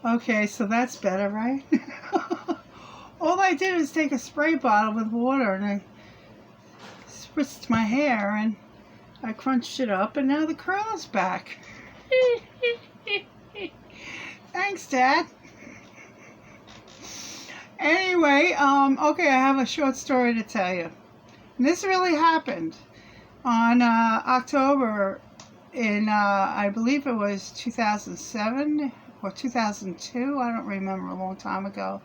Okay, so that's better, right? All I did was take a spray bottle with water and I spritzed my hair and I crunched it up and now the curl is back. Thanks, Dad. Anyway, okay, I have a short story to tell you. And this really happened on October in, I believe it was 2007 or 2002. I don't remember, a long time ago.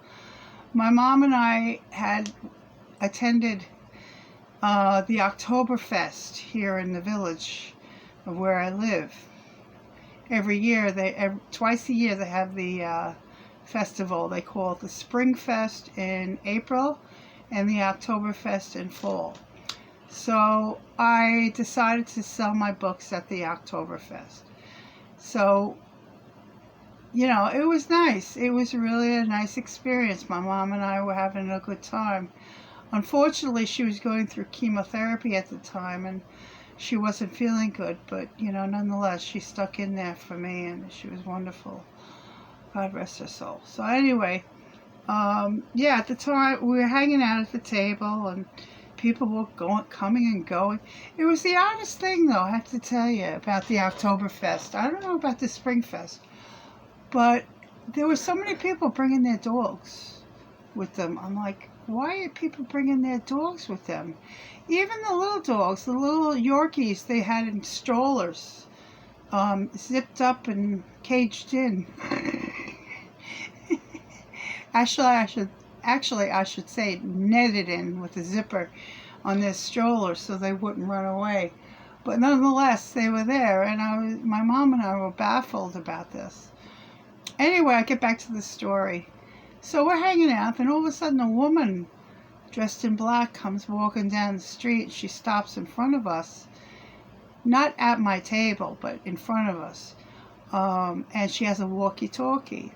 My mom and I had attended the OctoberFest here in the village of where I live. Every year, twice a year, they have the festival. They call it the Spring Fest in April and the Oktoberfest in fall. So I decided to sell my books at the Oktoberfest. So, you know, it was nice. It was really a nice experience. My mom and I were having a good time. Unfortunately, she was going through chemotherapy at the time and she wasn't feeling good, but, you know, nonetheless, she stuck in there for me and she was wonderful. God rest her soul. So anyway, yeah, at the time, we were hanging out at the table and people were coming and going. It was the oddest thing, though, I have to tell you, about the Oktoberfest. I don't know about the Springfest, but there were so many people bringing their dogs with them. I'm like, why are people bringing their dogs with them? Even the little dogs, the little Yorkies, they had in strollers, zipped up and caged in. Actually, I should say netted in with a zipper on their stroller so they wouldn't run away. But nonetheless, they were there, and my mom and I were baffled about this. Anyway, I get back to the story. So we're hanging out, and all of a sudden a woman dressed in black comes walking down the street. She stops in front of us, not at my table, but in front of us. And she has a walkie-talkie.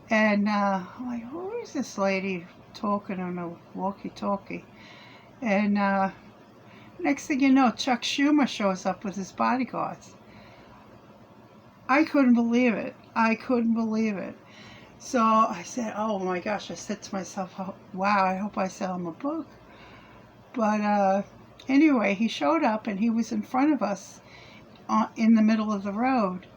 And I'm like, who is this lady talking on a walkie-talkie? And next thing you know, Chuck Schumer shows up with his bodyguards. I couldn't believe it. I couldn't believe it. So I said, oh my gosh, I said to myself, oh, wow, I hope I sell him a book. But anyway, he showed up and he was in front of us in the middle of the road.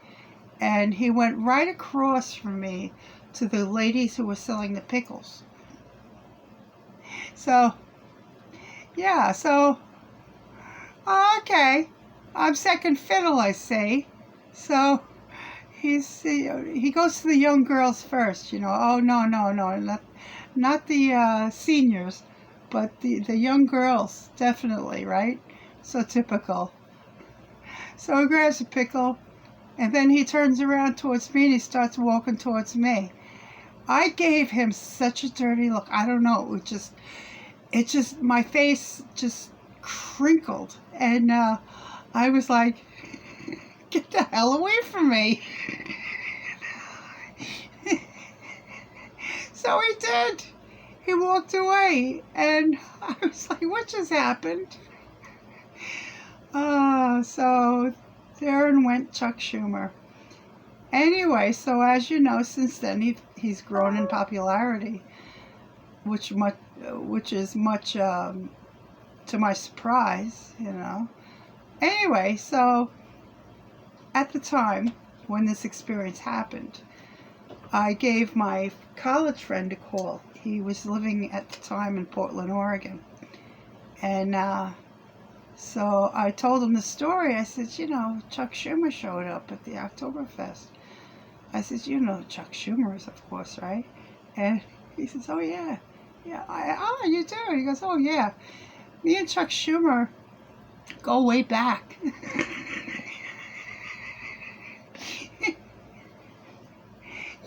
And he went right across from me to the ladies who were selling the pickles. So, yeah, so, okay, I'm second fiddle, I say. So he goes to the young girls first, you know. Oh, no, not the seniors, but the young girls, definitely, right? So typical. So he grabs a pickle, and then he turns around towards me, and he starts walking towards me. I gave him such a dirty look. I don't know. It just, my face just crinkled, and I was like, get the hell away from me. So he did. He walked away, and I was like, what just happened? So there went Chuck Schumer. Anyway, so as you know, since then he's grown in popularity, which is much to my surprise, you know. Anyway, so at the time when this experience happened, I gave my college friend a call. He was living at the time in Portland, Oregon. And so I told him the story. I said, you know, Chuck Schumer showed up at the Oktoberfest. I said, you know Chuck Schumer is, of course, right? And he says, oh, yeah. Yeah, you do? He goes, oh, yeah. Me and Chuck Schumer go way back.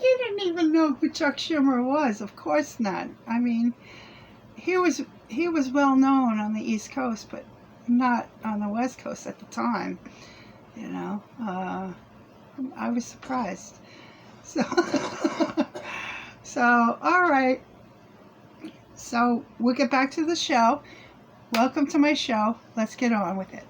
You didn't even know who Chuck Schumer was. Of course not. I mean, he was well known on the East Coast, but not on the West Coast at the time. You know, I was surprised. So, all right. So we'll get back to the show. Welcome to my show. Let's get on with it.